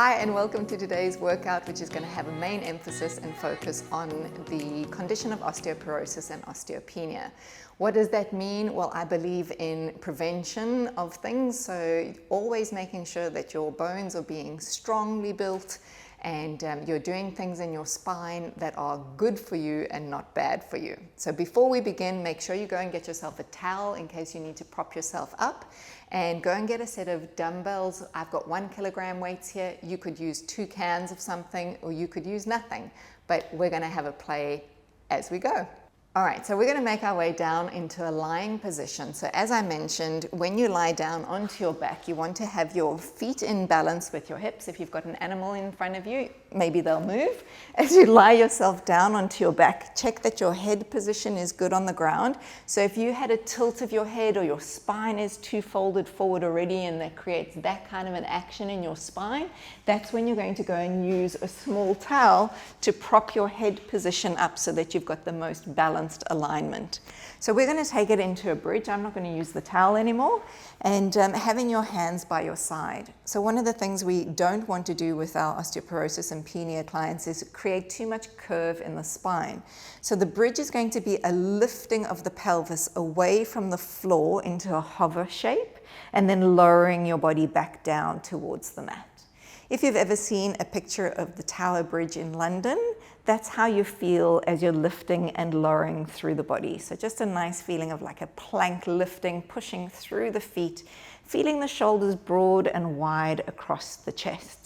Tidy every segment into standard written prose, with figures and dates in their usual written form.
Hi and welcome to today's workout, which is going to have a main emphasis and focus on the condition of osteoporosis and osteopenia. What does that mean? Well, I believe in prevention of things, so always making sure that your bones are being strongly built and you're doing things in your spine that are good for you and not bad for you. So before we begin, make sure you go and get yourself a towel in case you need to prop yourself up, and go and get a set of dumbbells. I've got 1 kilogram weights here. You could use 2 cans of something, or you could use nothing, but we're going to have a play as we go. All right, so we're going to make our way down into a lying position. So as I mentioned, when you lie down onto your back, you want to have your feet in balance with your hips. If you've got an animal in front of you, maybe they'll move. As you lie yourself down onto your back, check that your head position is good on the ground. So if you had a tilt of your head or your spine is too folded forward already and that creates that kind of an action in your spine, that's when you're going to go and use a small towel to prop your head position up so that you've got the most balanced alignment. So we're going to take it into a bridge. I'm not going to use the towel anymore, and having your hands by your side. So one of the things we don't want to do with our osteoporosis and penia clients is create too much curve in the spine. So the bridge is going to be a lifting of the pelvis away from the floor into a hover shape, and then lowering your body back down towards the mat. If you've ever seen a picture of the Tower Bridge in London, that's how you feel as you're lifting and lowering through the body. So just a nice feeling of like a plank lifting, pushing through the feet, feeling the shoulders broad and wide across the chest.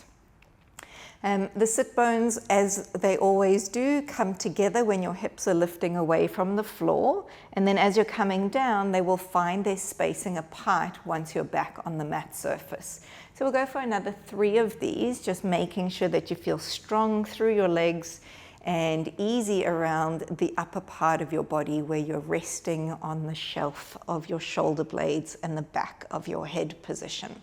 The sit bones, as they always do, come together when your hips are lifting away from the floor, and then as you're coming down, they will find their spacing apart once you're back on the mat surface. So we'll go for another 3 of these, just making sure that you feel strong through your legs and easy around the upper part of your body where you're resting on the shelf of your shoulder blades and the back of your head position.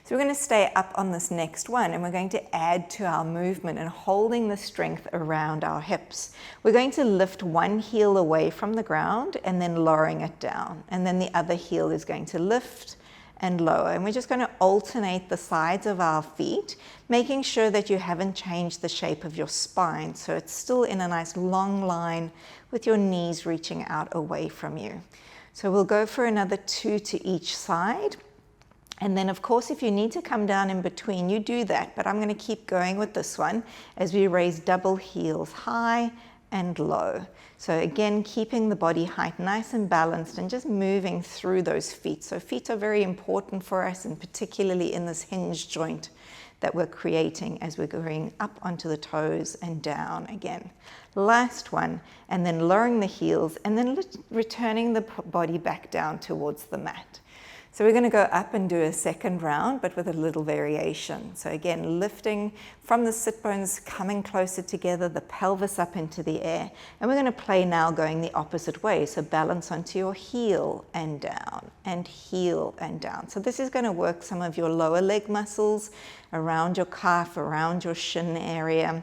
So we're going to stay up on this next one, and we're going to add to our movement and holding the strength around our hips. We're going to lift one heel away from the ground and then lowering it down. And then the other heel is going to lift and lower. And we're just going to alternate the sides of our feet, making sure that you haven't changed the shape of your spine. So it's still in a nice long line with your knees reaching out away from you. So we'll go for another 2 to each side. And then, of course, if you need to come down in between, you do that. But I'm going to keep going with this one as we raise double heels high and low. So again, keeping the body height nice and balanced and just moving through those feet. So feet are very important for us, and particularly in this hinge joint that we're creating as we're going up onto the toes and down again. Last one, and then lowering the heels and then returning the body back down towards the mat. So we're going to go up and do a second round, but with a little variation. So again, lifting from the sit bones, coming closer together, the pelvis up into the air. And we're going to play now going the opposite way. So balance onto your heel and down, and heel and down. So this is going to work some of your lower leg muscles around your calf, around your shin area.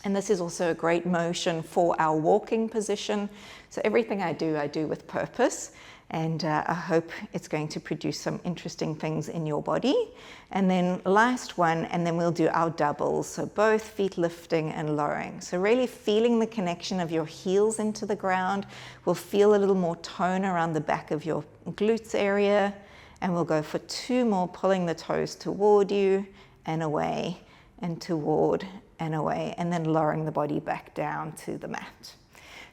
And this is also a great motion for our walking position. So everything I do with purpose. And I hope it's going to produce some interesting things in your body. And then last one, and then we'll do our doubles. So both feet lifting and lowering. So really feeling the connection of your heels into the ground. We'll feel a little more tone around the back of your glutes area. And we'll go for 2 more, pulling the toes toward you and away, and toward and away, and then lowering the body back down to the mat.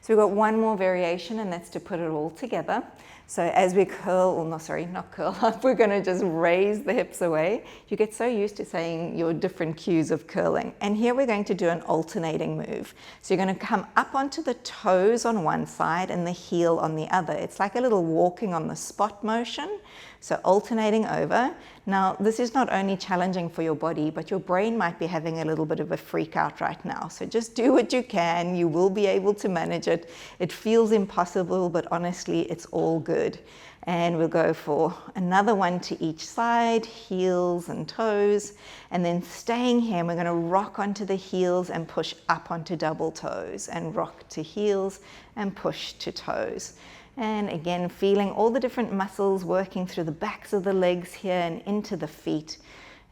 So we've got 1 more variation, and that's to put it all together. So as we curl, or no, sorry, not curl up, we're going to just raise the hips away. You get so used to saying your different cues of curling. And here we're going to do an alternating move. So you're going to come up onto the toes on one side and the heel on the other. It's like a little walking on the spot motion. So alternating over. Now, this is not only challenging for your body, but your brain might be having a little bit of a freak out right now. So just do what you can. You will be able to manage it. It feels impossible, but honestly, it's all good. And we'll go for another 1 to each side, heels and toes. And then staying here, we're going to rock onto the heels and push up onto double toes, and rock to heels and push to toes. And again, feeling all the different muscles working through the backs of the legs here and into the feet.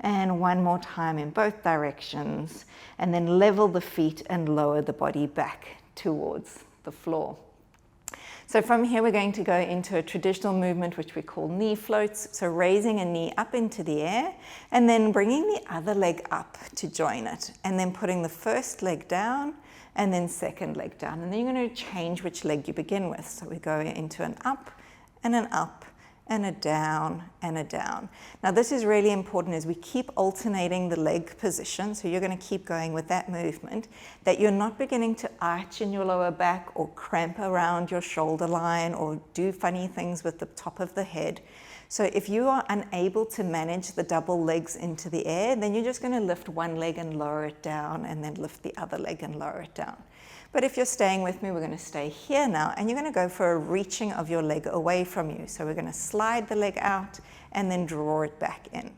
And one more time in both directions. And then level the feet and lower the body back towards the floor. So from here, we're going to go into a traditional movement, which we call knee floats. So raising a knee up into the air and then bringing the other leg up to join it. And then putting the first leg down and then second leg down. And then you're going to change which leg you begin with. So we go into an up and an up and a down and a down. Now this is really important as we keep alternating the leg position, so you're going to keep going with that movement, that you're not beginning to arch in your lower back or cramp around your shoulder line or do funny things with the top of the head. So if you are unable to manage the double legs into the air, then you're just going to lift one leg and lower it down and then lift the other leg and lower it down. But if you're staying with me, we're going to stay here now, and you're going to go for a reaching of your leg away from you. So we're going to slide the leg out and then draw it back in.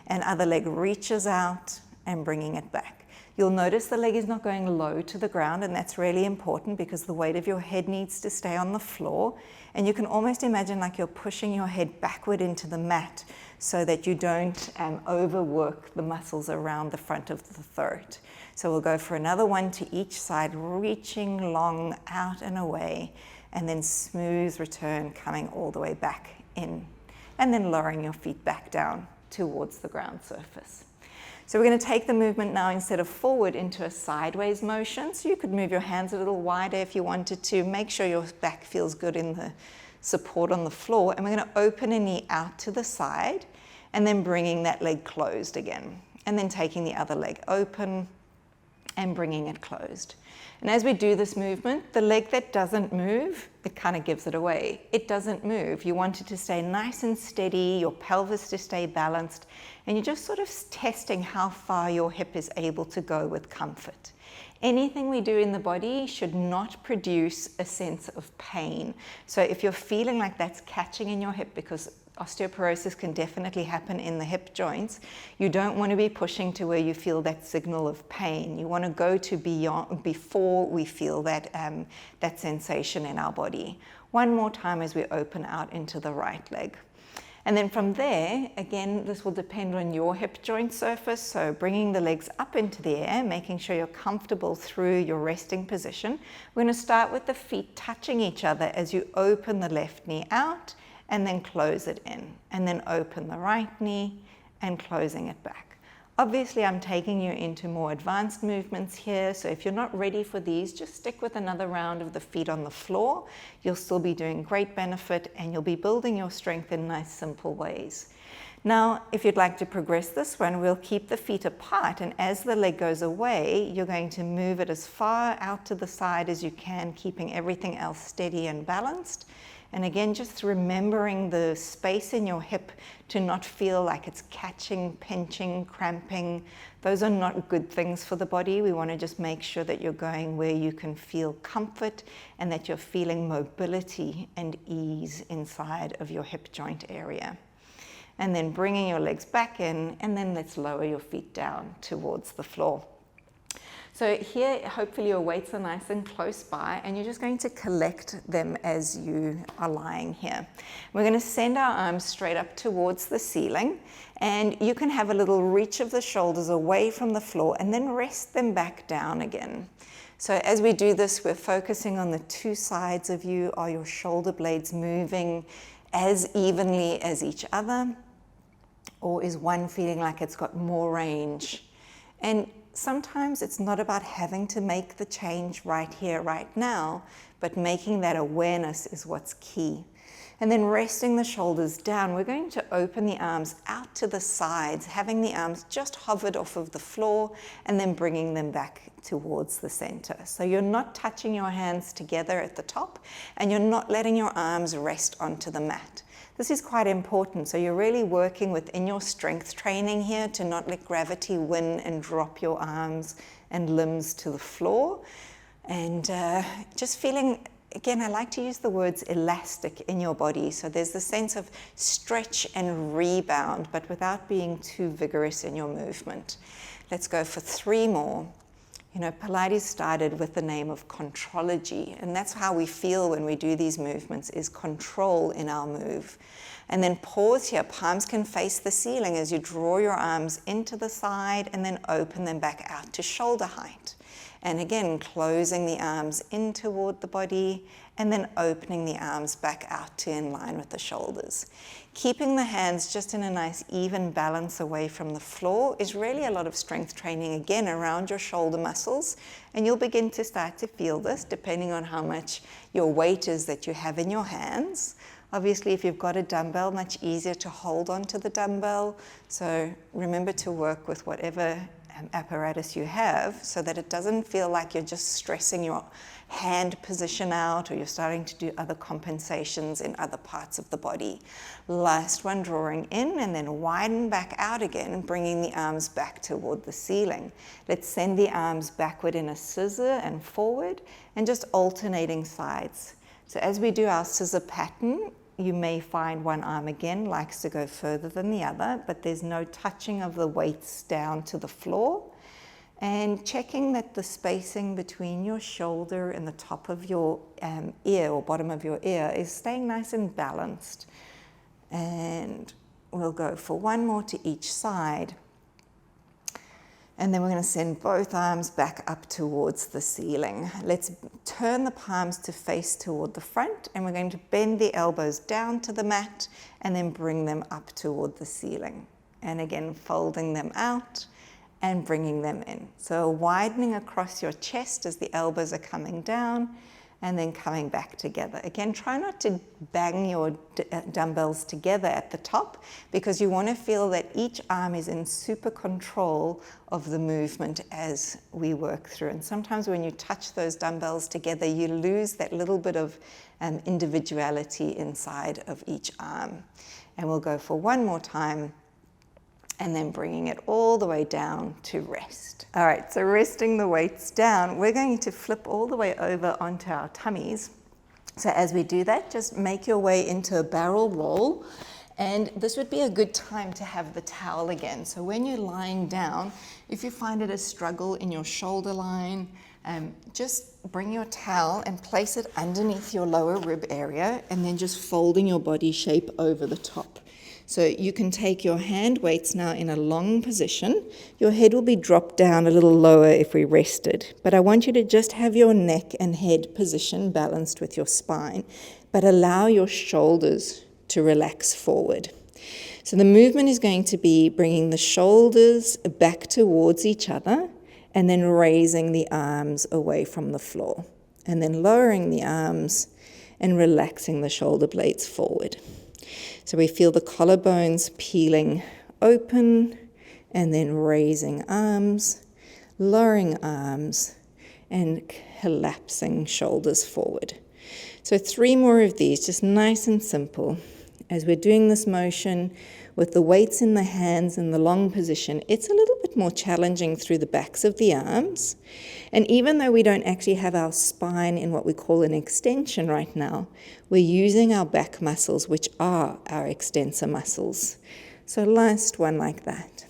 And other leg reaches out and bringing it back. You'll notice the leg is not going low to the ground, and that's really important because the weight of your head needs to stay on the floor. And you can almost imagine like you're pushing your head backward into the mat so that you don't overwork the muscles around the front of the throat. So we'll go for another one to each side, reaching long out and away, and then smooth return coming all the way back in, and then lowering your feet back down towards the ground surface. So we're going to take the movement now instead of forward into a sideways motion. So you could move your hands a little wider if you wanted to. Make sure your back feels good in the support on the floor. And we're going to open a knee out to the side and then bringing that leg closed again. And then taking the other leg open and bringing it closed. And as we do this movement, the leg that doesn't move, it kind of gives it away. It doesn't move. You want it to stay nice and steady, your pelvis to stay balanced, and you're just sort of testing how far your hip is able to go with comfort. Anything we do in the body should not produce a sense of pain. So if you're feeling like that's catching in your hip, because osteoporosis can definitely happen in the hip joints, you don't want to be pushing to where you feel that signal of pain. You want to go to beyond before we feel that, that sensation in our body. One more time as we open out into the right leg. And then from there, again, this will depend on your hip joint surface. So bringing the legs up into the air, making sure you're comfortable through your resting position. We're going to start with the feet touching each other as you open the left knee out and then close it in. And then open the right knee and closing it back. Obviously, I'm taking you into more advanced movements here, so if you're not ready for these, just stick with another round of the feet on the floor. You'll still be doing great benefit, and you'll be building your strength in nice, simple ways. Now, if you'd like to progress this one, we'll keep the feet apart, and as the leg goes away, you're going to move it as far out to the side as you can, keeping everything else steady and balanced. And again, just remembering the space in your hip to not feel like it's catching, pinching, cramping. Those are not good things for the body. We want to just make sure that you're going where you can feel comfort and that you're feeling mobility and ease inside of your hip joint area. And then bringing your legs back in, and then let's lower your feet down towards the floor. So here, hopefully your weights are nice and close by, and you're just going to collect them as you are lying here. We're going to send our arms straight up towards the ceiling, and you can have a little reach of the shoulders away from the floor and then rest them back down again. So as we do this, we're focusing on the two sides of you. Are your shoulder blades moving as evenly as each other? Or is one feeling like it's got more range? And sometimes it's not about having to make the change right here, right now, but making that awareness is what's key. And then resting the shoulders down, we're going to open the arms out to the sides, having the arms just hovered off of the floor and then bringing them back towards the center. So you're not touching your hands together at the top, and you're not letting your arms rest onto the mat. This is quite important. So you're really working within your strength training here to not let gravity win and drop your arms and limbs to the floor. And just feeling, again, I like to use the words elastic in your body. So there's the sense of stretch and rebound, but without being too vigorous in your movement. Let's go for 3 more. You know, Pilates started with the name of contrology, and that's how we feel when we do these movements, is control in our move. And then pause here, palms can face the ceiling as you draw your arms into the side and then open them back out to shoulder height. And again, closing the arms in toward the body and then opening the arms back out to in line with the shoulders. Keeping the hands just in a nice even balance away from the floor is really a lot of strength training, again, around your shoulder muscles. And you'll begin to start to feel this depending on how much your weight is that you have in your hands. Obviously, if you've got a dumbbell, much easier to hold onto the dumbbell. So remember to work with whatever apparatus you have so that it doesn't feel like you're just stressing your hand position out or you're starting to do other compensations in other parts of the body. Last one, drawing in and then widen back out again, bringing the arms back toward the ceiling. Let's send the arms backward in a scissor and forward and just alternating sides. So as we do our scissor pattern, you may find one arm again likes to go further than the other, but there's no touching of the weights down to the floor. And checking that the spacing between your shoulder and the top of your ear or bottom of your ear is staying nice and balanced. And we'll go for one more to each side. And then we're going to send both arms back up towards the ceiling. Let's turn the palms to face toward the front, and we're going to bend the elbows down to the mat and then bring them up toward the ceiling. And again, folding them out and bringing them in. So widening across your chest as the elbows are coming down and then coming back together. Again, try not to bang your dumbbells together at the top because you want to feel that each arm is in super control of the movement as we work through. And sometimes when you touch those dumbbells together, you lose that little bit of individuality inside of each arm. And we'll go for one more time and then bringing it all the way down to rest. All right, so resting the weights down, we're going to flip all the way over onto our tummies. So as we do that, just make your way into a barrel roll. And this would be a good time to have the towel again. So when you're lying down, if you find it a struggle in your shoulder line, just bring your towel and place it underneath your lower rib area and then just folding your body shape over the top. So you can take your hand weights now in a long position. Your head will be dropped down a little lower if we rested. But I want you to just have your neck and head position balanced with your spine, but allow your shoulders to relax forward. So the movement is going to be bringing the shoulders back towards each other and then raising the arms away from the floor. And then lowering the arms and relaxing the shoulder blades forward. So we feel the collarbones peeling open and then raising arms, lowering arms, and collapsing shoulders forward. So 3 more of these, just nice and simple. As we're doing this motion with the weights in the hands in the long position, it's a little bit more challenging through the backs of the arms. And even though we don't actually have our spine in what we call an extension right now, we're using our back muscles, which are our extensor muscles. So last one like that.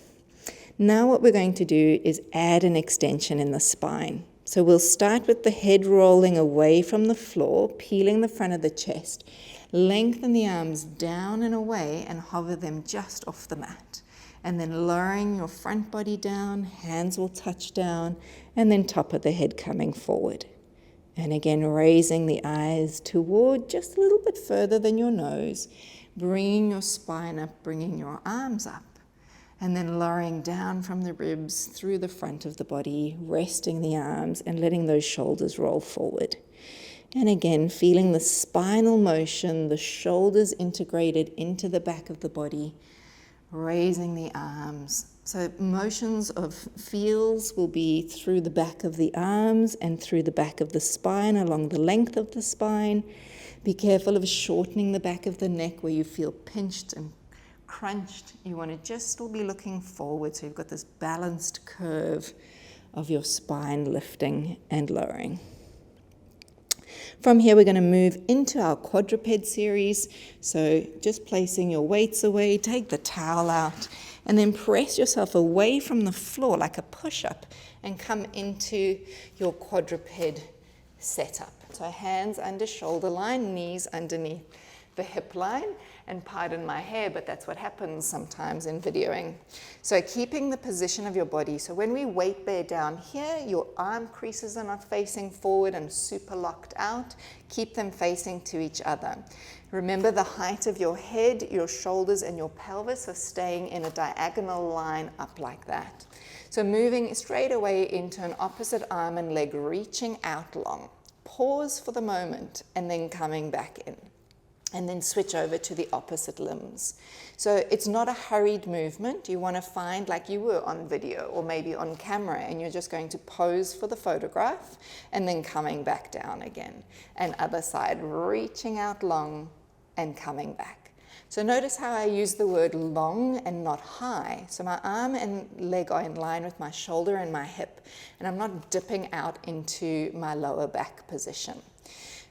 Now what we're going to do is add an extension in the spine. So we'll start with the head rolling away from the floor, peeling the front of the chest. Lengthen the arms down and away and hover them just off the mat. And then lowering your front body down, hands will touch down, and then top of the head coming forward. And again, raising the eyes toward just a little bit further than your nose, bringing your spine up, bringing your arms up, and then lowering down from the ribs through the front of the body, resting the arms and letting those shoulders roll forward. And again, feeling the spinal motion, the shoulders integrated into the back of the body, raising the arms. So motions of feels will be through the back of the arms and through the back of the spine, along the length of the spine. Be careful of shortening the back of the neck where you feel pinched and crunched. You want to just still be looking forward, so you've got this balanced curve of your spine lifting and lowering. From here, we're going to move into our quadruped series. So just placing your weights away, take the towel out, and then press yourself away from the floor like a push-up and come into your quadruped setup. So hands under shoulder line, knees underneath the hip line, and pardon my hair, but that's what happens sometimes in videoing. So keeping the position of your body. So when we weight bear down here, your arm creases are not facing forward and super locked out. Keep them facing to each other. Remember the height of your head, your shoulders, and your pelvis are staying in a diagonal line up like that. So moving straight away into an opposite arm and leg, reaching out long. Pause for the moment and then coming back in. And then switch over to the opposite limbs. So it's not a hurried movement. You want to find like you were on video or maybe on camera, and you're just going to pose for the photograph and then coming back down again. And other side, reaching out long and coming back. So notice how I use the word long and not high. So my arm and leg are in line with my shoulder and my hip, and I'm not dipping out into my lower back position.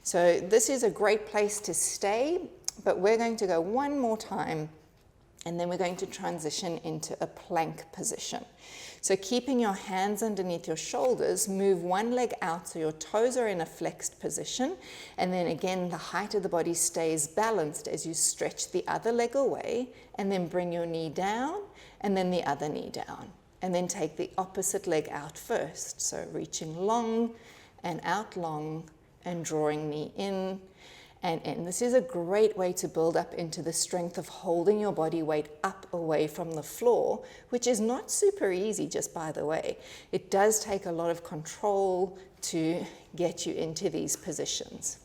So this is a great place to stay, but we're going to go one more time, and then we're going to transition into a plank position. So keeping your hands underneath your shoulders, move one leg out so your toes are in a flexed position, and then again the height of the body stays balanced as you stretch the other leg away, and then bring your knee down, and then the other knee down, and then take the opposite leg out first. So reaching long and out long, and drawing knee in and in. This is a great way to build up into the strength of holding your body weight up away from the floor, which is not super easy, just by the way. It does take a lot of control to get you into these positions.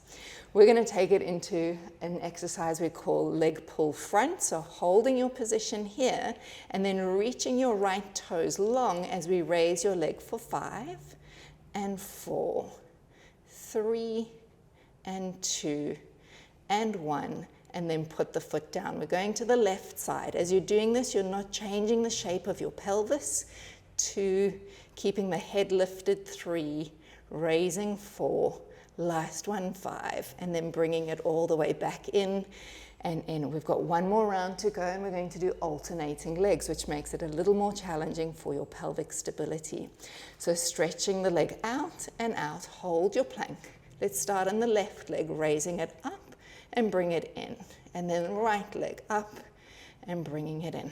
We're going to take it into an exercise we call leg pull front. So holding your position here and then reaching your right toes long as we raise your leg for 5 and 4. 3 and 2 and 1, and then put the foot down. We're going to the left side. As you're doing this, you're not changing the shape of your pelvis. 2, keeping the head lifted. 3, raising. 4, last one. 5, and then bringing it all the way back in and in. We've got one more round to go, and we're going to do alternating legs, which makes it a little more challenging for your pelvic stability. So stretching the leg out and out, hold your plank. Let's start on the left leg, raising it up and bring it in. And then right leg up and bringing it in.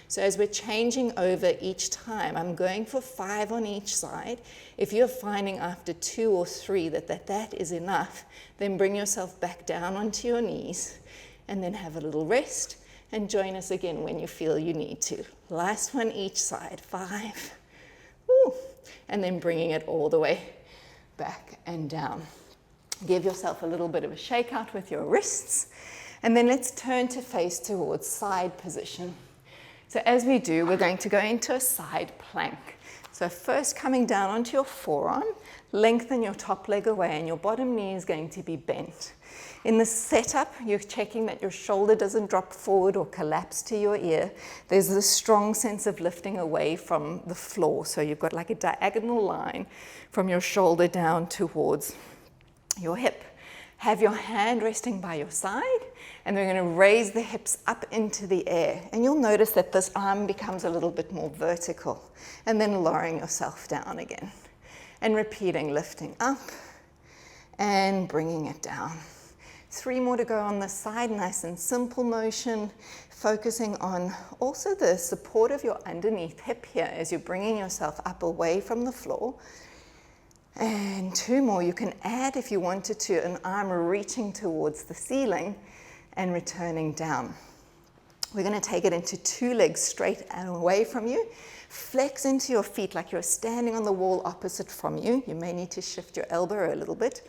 So as we're changing over each time, I'm going for 5 on each side. If you're finding after 2 or 3 that is enough, then bring yourself back down onto your knees and then have a little rest and join us again when you feel you need to. Last one each side. 5. Woo. And then bringing it all the way back and down. Give yourself a little bit of a shake out with your wrists, and then let's turn to face towards side position. So as we do, we're going to go into a side plank. So first coming down onto your forearm, lengthen your top leg away, and your bottom knee is going to be bent. In the setup, you're checking that your shoulder doesn't drop forward or collapse to your ear. There's a strong sense of lifting away from the floor. So you've got like a diagonal line from your shoulder down towards your hip. Have your hand resting by your side, and we're going to raise the hips up into the air. And you'll notice that this arm becomes a little bit more vertical, and then lowering yourself down again. And repeating, lifting up and bringing it down. 3 more to go on the side, nice and simple motion, focusing on also the support of your underneath hip here as you're bringing yourself up away from the floor. And 2 more. You can add, if you wanted to, an arm reaching towards the ceiling and returning down. We're going to take it into 2 legs straight and away from you. Flex into your feet like you're standing on the wall opposite from you. You may need to shift your elbow a little bit.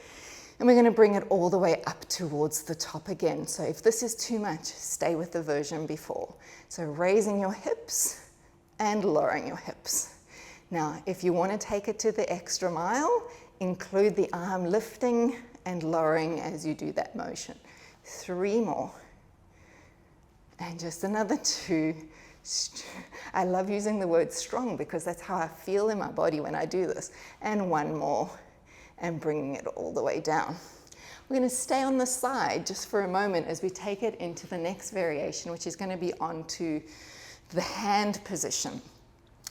And we're going to bring it all the way up towards the top again. So if this is too much, stay with the version before. So raising your hips and lowering your hips. Now, if you want to take it to the extra mile, include the arm lifting and lowering as you do that motion. 3 more. And just another 2. I love using the word strong because that's how I feel in my body when I do this. And 1 more. And bringing it all the way down. We're going to stay on the side just for a moment as we take it into the next variation, which is going to be onto the hand position.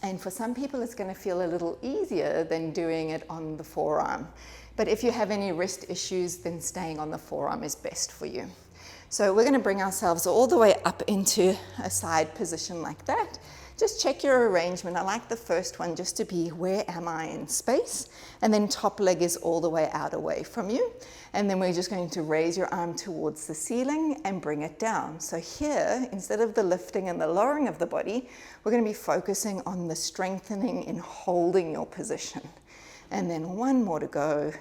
And for some people, it's going to feel a little easier than doing it on the forearm. But if you have any wrist issues, then staying on the forearm is best for you. So we're going to bring ourselves all the way up into a side position like that. Just check your arrangement. I like the first one just to be, where am I in space? And then top leg is all the way out away from you. And then we're just going to raise your arm towards the ceiling and bring it down. So here, instead of the lifting and the lowering of the body, we're going to be focusing on the strengthening in holding your position. And then one more to go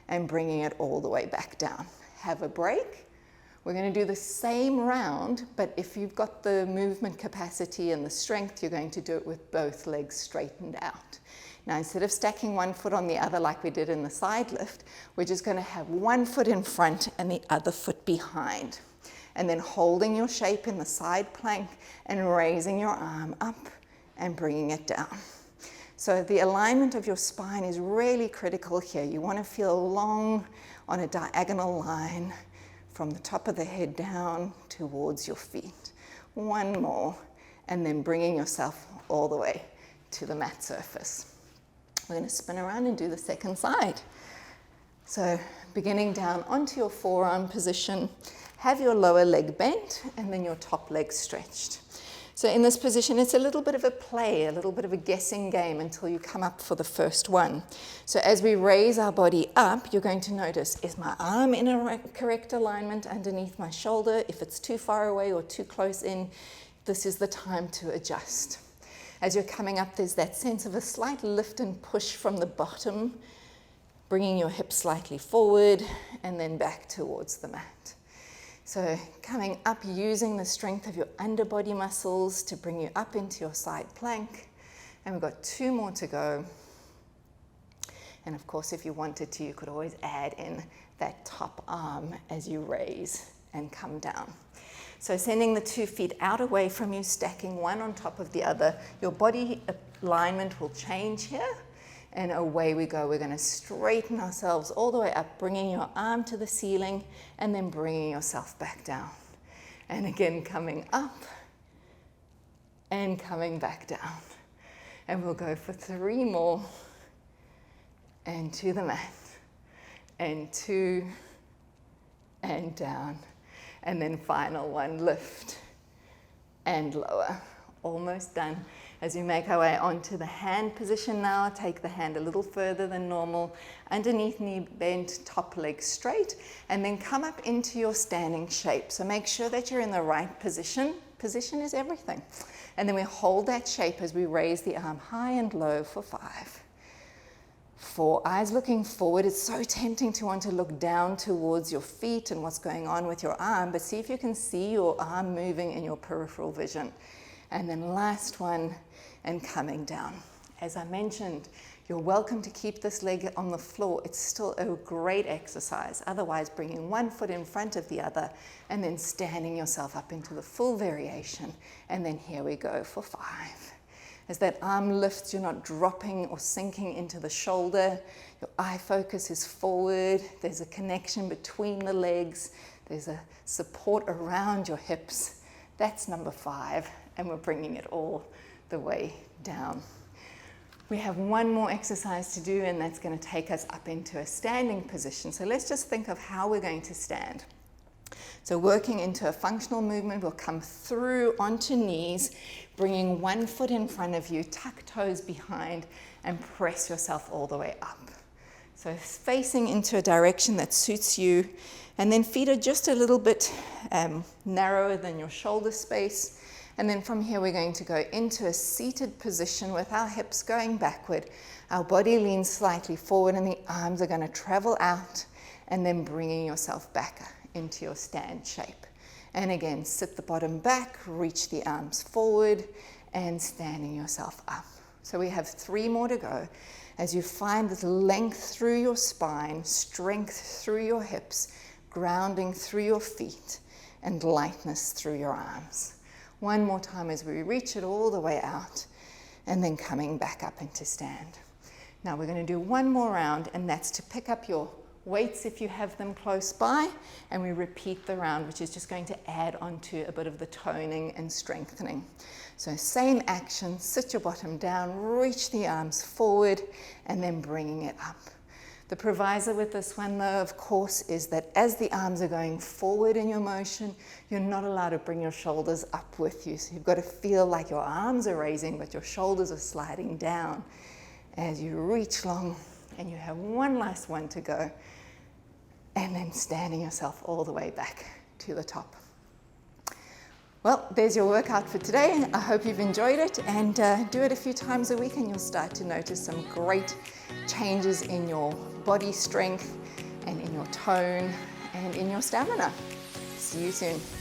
and bringing it all the way back down. Have a break. We're going to do the same round, but if you've got the movement capacity and the strength, you're going to do it with both legs straightened out. Now, instead of stacking one foot on the other like we did in the side lift, we're just going to have one foot in front and the other foot behind. And then holding your shape in the side plank and raising your arm up and bringing it down. So the alignment of your spine is really critical here. You want to feel long on a diagonal line from the top of the head down towards your feet. One more, and then bringing yourself all the way to the mat surface. We're going to spin around and do the second side. So beginning down onto your forearm position, have your lower leg bent and then your top leg stretched. So in this position, it's a little bit of a play, a little bit of a guessing game until you come up for the first one. So as we raise our body up, you're going to notice, is my arm in a correct alignment underneath my shoulder? If it's too far away or too close in, this is the time to adjust. As you're coming up, there's that sense of a slight lift and push from the bottom, bringing your hips slightly forward and then back towards the mat. So coming up, using the strength of your underbody muscles to bring you up into your side plank. And we've got two more to go. And of course, if you wanted to, you could always add in that top arm as you raise and come down. So sending the 2 feet out away from you, stacking one on top of the other. Your body alignment will change here. And away we go. We're going to straighten ourselves all the way up, bringing your arm to the ceiling and then bringing yourself back down. And again, coming up and coming back down. And we'll go for 3 more. And to the mat. And 2 and down. And then final one, lift and lower. Almost done. As we make our way onto the hand position now, take the hand a little further than normal, underneath knee bent, top leg straight, and then come up into your standing shape. So make sure that you're in the right position. Position is everything. And then we hold that shape as we raise the arm high and low for 5. 4, eyes looking forward. It's so tempting to want to look down towards your feet and what's going on with your arm, but see if you can see your arm moving in your peripheral vision. And then last one, and coming down. As I mentioned, you're welcome to keep this leg on the floor. It's still a great exercise. Otherwise, bringing one foot in front of the other and then standing yourself up into the full variation. And then here we go for 5. As that arm lifts, you're not dropping or sinking into the shoulder. Your eye focus is forward. There's a connection between the legs. There's a support around your hips. That's number 5. And we're bringing it all the way down. We have one more exercise to do, and that's going to take us up into a standing position. So let's just think of how we're going to stand. So working into a functional movement, we'll come through onto knees, bringing one foot in front of you, tuck toes behind, and press yourself all the way up. So facing into a direction that suits you, and then feet are just a little bit narrower than your shoulder space. And then from here, we're going to go into a seated position with our hips going backward. Our body leans slightly forward and the arms are going to travel out, and then bringing yourself back into your stand shape. And again, sit the bottom back, reach the arms forward, and standing yourself up. So we have 3 more to go. As you find this length through your spine, strength through your hips, grounding through your feet, and lightness through your arms. One more time as we reach it all the way out, and then coming back up into stand. Now we're going to do one more round, and that's to pick up your weights if you have them close by, and we repeat the round, which is just going to add on to a bit of the toning and strengthening. So same action, sit your bottom down, reach the arms forward, and then bringing it up. The proviso with this one though, of course, is that as the arms are going forward in your motion, you're not allowed to bring your shoulders up with you. So you've got to feel like your arms are raising, but your shoulders are sliding down as you reach long, and you have one last one to go. And then standing yourself all the way back to the top. Well, there's your workout for today. I hope you've enjoyed it, and do it a few times a week and you'll start to notice some great changes in your body strength and in your tone and in your stamina. See you soon.